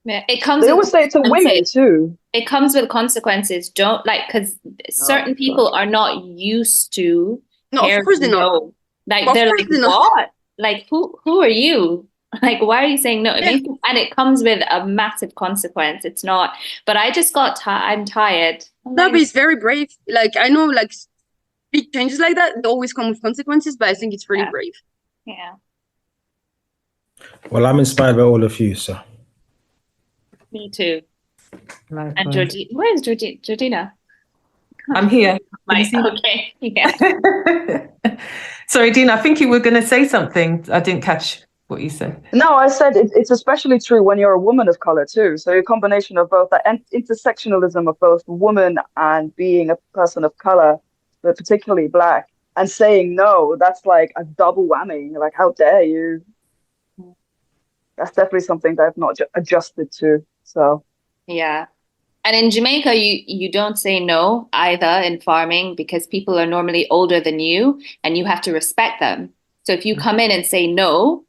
Yeah, it comes. They always say it to women too. It comes with consequences. Don't because certain people are not used to. No, of course they're not. Like they're like, what? Like who are you? Like, why are you saying no? And it comes with a massive consequence. It's not. But I just got I'm tired. No, but it's very brave. Like I know, like big changes like that always come with consequences, but I think it's really brave. Yeah. Well, I'm inspired by all of you, so. Me too. Likewise. And Georgina, where's Georgina? I'm here. Okay. Yeah. Sorry, Dina, I think you were going to say something. I didn't catch what you said. No, I said it's especially true when you're a woman of color too. So a combination of both the intersectionalism of both woman and being a person of color, but particularly Black, and saying no, that's like a double whammy. Like, how dare you? That's definitely something that I've not adjusted to. So yeah. And in Jamaica, you don't say no either in farming because people are normally older than you and you have to respect them. So if you come in and say no,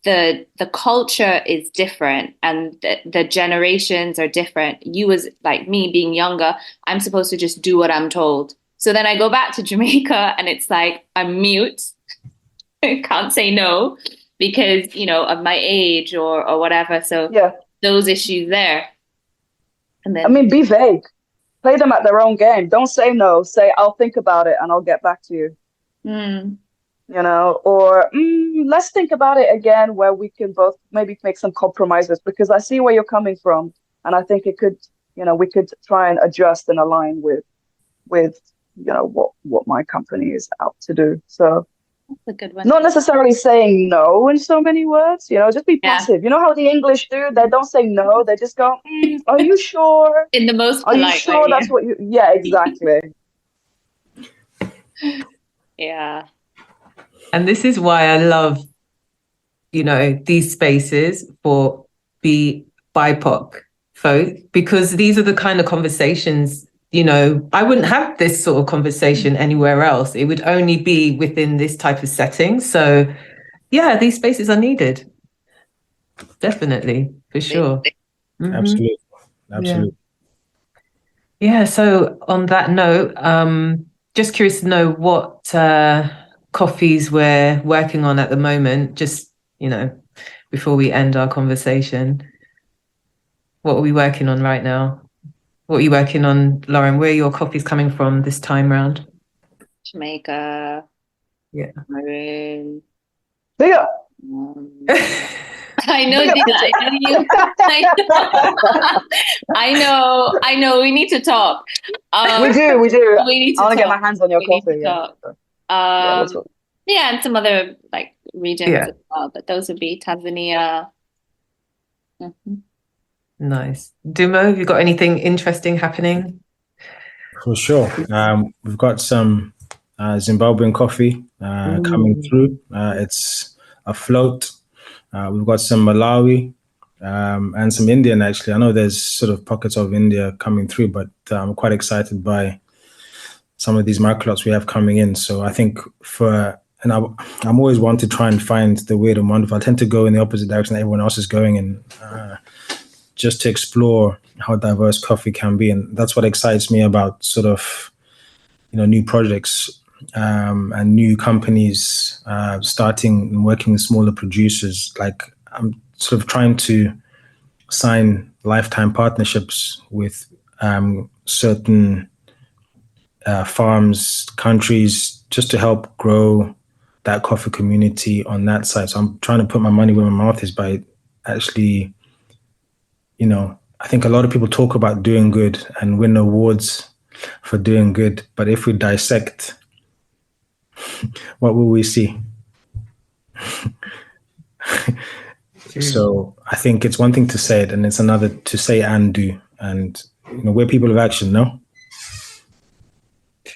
the culture is different and the generations are different. You as like me being younger, I'm supposed to just do what I'm told. So then I go back to Jamaica and it's like I'm mute. I can't say no because, you know, of my age or whatever. So those issues there. And then, I mean, be vague. Play them at their own game. Don't say no. Say, I'll think about it and I'll get back to you. You know, or let's think about it again where we can both maybe make some compromises because I see where you're coming from. And I think it could, you know, we could try and adjust and align with, you know, what my company is out to do. So that's a good one. Not necessarily saying no in so many words, you know, just be passive. You know how the English do? They don't say no. They just go, are you sure? In the most polite way. Are you sure that's what you... Yeah, exactly. Yeah. And this is why I love, you know, these spaces for BIPOC folk, because these are the kind of conversations, you know, I wouldn't have this sort of conversation anywhere else. It would only be within this type of setting. So, yeah, these spaces are needed. Definitely, for sure. Absolutely. Absolutely. Yeah. So on that note, just curious to know what coffees we're working on at the moment, just, you know, before we end our conversation. What are we working on right now? What are you working on, Lauren? Where are your coffees coming from this time round? Jamaica. Yeah. Maroon. Yeah. I know, Dina. I know you. I know. We need to talk. We do. We need to I want to get my hands on your coffee. Yeah, and some other like regions as well, but those would be Tanzania. Nice. Dumo, have you got anything interesting happening? For sure. We've got some Zimbabwean coffee coming through. It's afloat. We've got some Malawi and some Indian, actually. I know there's sort of pockets of India coming through, but I'm quite excited by some of these microlots we have coming in. So I think I'm always one to try and find the weird and wonderful. I tend to go in the opposite direction that everyone else is going in, just to explore how diverse coffee can be. And that's what excites me about sort of, you know, new projects and new companies starting and working with smaller producers. Like I'm sort of trying to sign lifetime partnerships with certain farms, countries, just to help grow that coffee community on that side. So I'm trying to put my money where my mouth is by actually, you know, I think a lot of people talk about doing good and win awards for doing good. But if we dissect, what will we see? So I think it's one thing to say it and it's another to say and do. And, you know, we're people of action, no?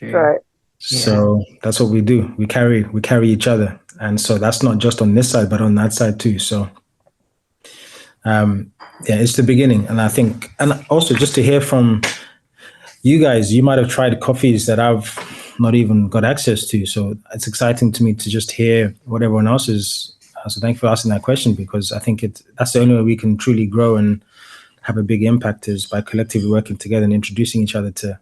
Right. So that's what we do. We carry each other. And so that's not just on this side, but on that side too. So yeah, it's the beginning. And I think, and also just to hear from you guys, you might have tried coffees that I've not even got access to. So it's exciting to me to just hear what everyone else is. So thank you for asking that question, because I think that's the only way we can truly grow and have a big impact, is by collectively working together and introducing each other to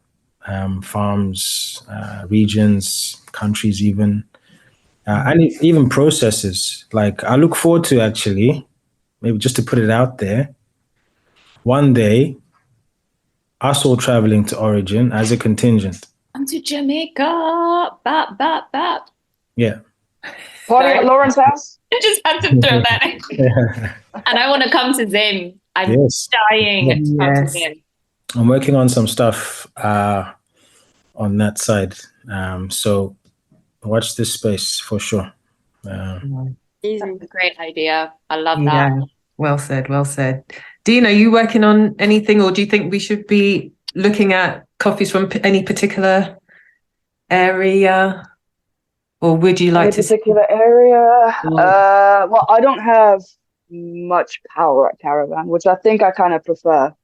farms, regions, countries, even, and even processes. Like, I look forward to, actually, maybe just to put it out there, one day, us all traveling to Origin as a contingent. Come to Jamaica. Bap, bap, bap. Yeah. Party at Lauren's house. I just had to throw that in. And I want to come to Zim. I'm Yes. dying to come to Zim. I'm working on some stuff on that side. So watch this space for sure. That's a great idea. I love that. Yeah, well said, well said. Dean, are you working on anything, or do you think we should be looking at coffees from any particular area? Or would you like Any to? particular area? Well, I don't have much power at Caravan, which I think I kind of prefer.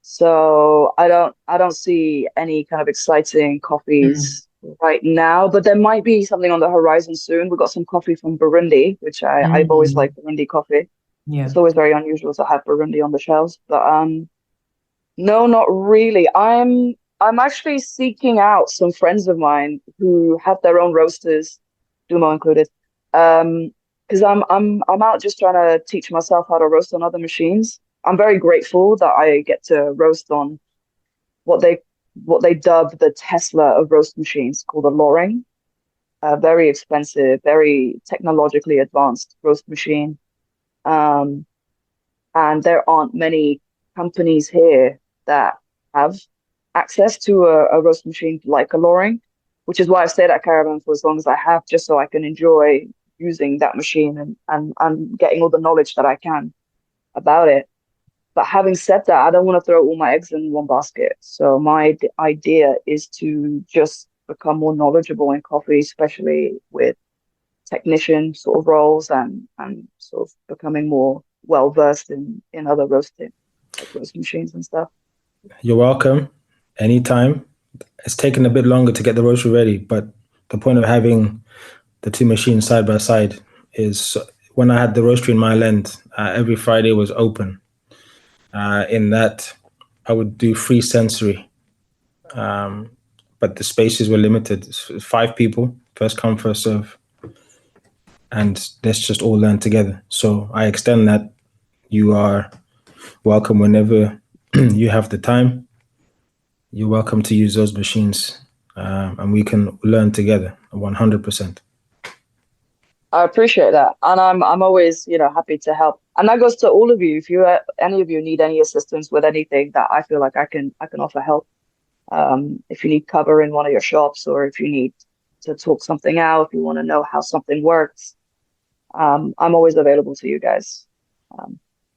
So I don't see any kind of exciting coffees right now, but there might be something on the horizon soon. We've got some coffee from Burundi, which I've always liked Burundi coffee. Yeah. It's always very unusual to have Burundi on the shelves, but no, not really. I'm actually seeking out some friends of mine who have their own roasters, Dumo included. Because I'm out just trying to teach myself how to roast on other machines. I'm very grateful that I get to roast on what they dub the Tesla of roast machines, called a Loring. A very expensive, very technologically advanced roast machine. And there aren't many companies here that have access to a roast machine like a Loring, which is why I've stayed at Caravan for as long as I have, just so I can enjoy using that machine and getting all the knowledge that I can about it. But having said that, I don't want to throw all my eggs in one basket. So my idea is to just become more knowledgeable in coffee, especially with technician sort of roles, and sort of becoming more well versed in other roasting, like roast machines and stuff. You're welcome. Anytime. It's taken a bit longer to get the roastery ready, but the point of having the two machines side by side is, when I had the roastery in Mile End, every Friday was open. In that, I would do free sensory, but the spaces were limited. It's 5 people, first come, first serve, and let's just all learn together. So I extend that. You are welcome whenever you have the time. You're welcome to use those machines, and we can learn together 100%. I appreciate that, and I'm always happy to help. And that goes to all of you. If any of you need any assistance with anything, that I feel like I can offer help. If you need cover in one of your shops, or if you need to talk something out, if you want to know how something works, I'm always available to you guys.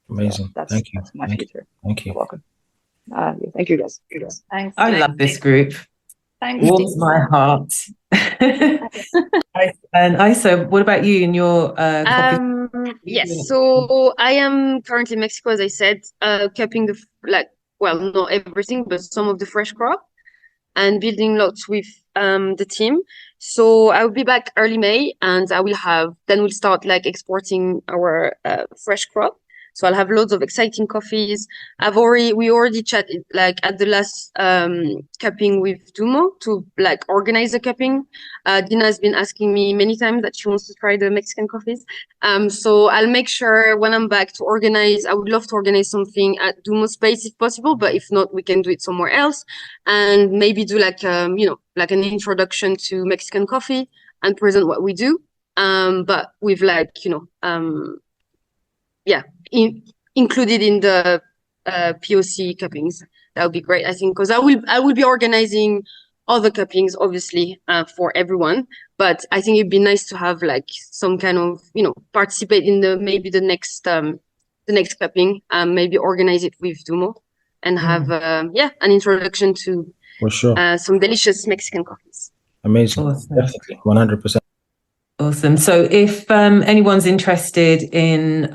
Amazing. So Thank you. That's my future. Thank you. You're welcome. Thank you guys. Thanks. I love this group. Thanks. Warms my heart. And Isa, what about you and your coffee? Yes, so I am currently in Mexico, as I said, cupping not everything, but some of the fresh crop, and building lots with the team. So I will be back early May, and we'll start exporting our fresh crop. So I'll have loads of exciting coffees. We already chatted at the last cupping with Dumo to organize the cupping. Dina has been asking me many times that she wants to try the Mexican coffees. So I'll make sure when I'm back to organize. I would love to organize something at Dumo space if possible, but if not, we can do it somewhere else, and maybe do an introduction to Mexican coffee and present what we do. But with included in the POC cuppings. That would be great, I think, because I will be organizing other cuppings, obviously, for everyone. But I think it'd be nice to have some kind of participate in the next cupping, maybe organize it with Dumo, and have an introduction to For sure. some delicious Mexican coffees. Amazing. Awesome. Definitely. 100%. Awesome. So if anyone's interested in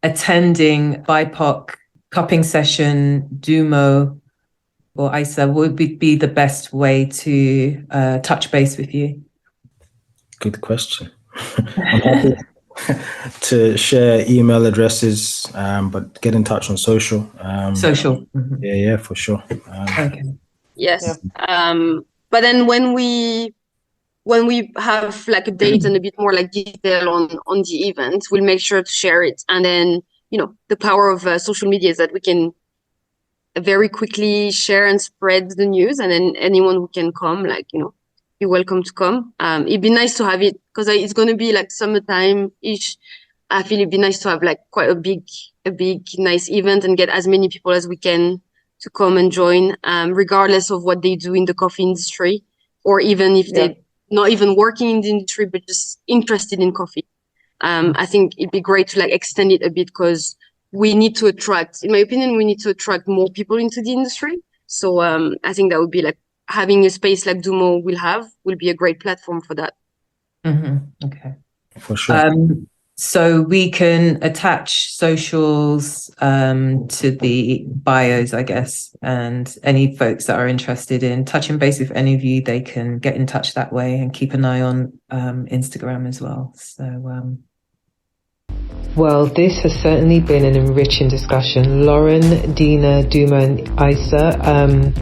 attending BIPOC cupping session, Dumo, or Isa, what would be the best way to touch base with you? Good question. I'm happy to share email addresses, but get in touch on social. Social. Yeah, for sure. Okay. Yes. But then when we have like a date and a bit more like detail on the event, we'll make sure to share it. And then, the power of social media is that we can very quickly share and spread the news, and then anyone who can come, you're welcome to come. It'd be nice to have it because it's going to be like summertime-ish. I feel it'd be nice to have like quite a big, nice event and get as many people as we can to come and join, regardless of what they do in the coffee industry, or even if they're not even working in the industry, but just interested in coffee. I think it'd be great to like extend it a bit because we need to attract, in my opinion, more people into the industry. So I think that would be like having a space like Dumo will be a great platform for that. Okay. For sure. So we can attach socials to the bios, I guess, and any folks that are interested in touching base with any of you, they can get in touch that way, and keep an eye on Instagram as well. So Well, this has certainly been an enriching discussion. Lauren, Dina, Duma and Isa,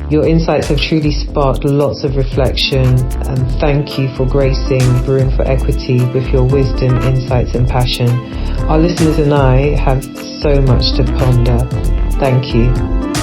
your insights have truly sparked lots of reflection, and thank you for gracing Brewing for Equity with your wisdom, insights and passion. Our listeners and I have so much to ponder. Thank you.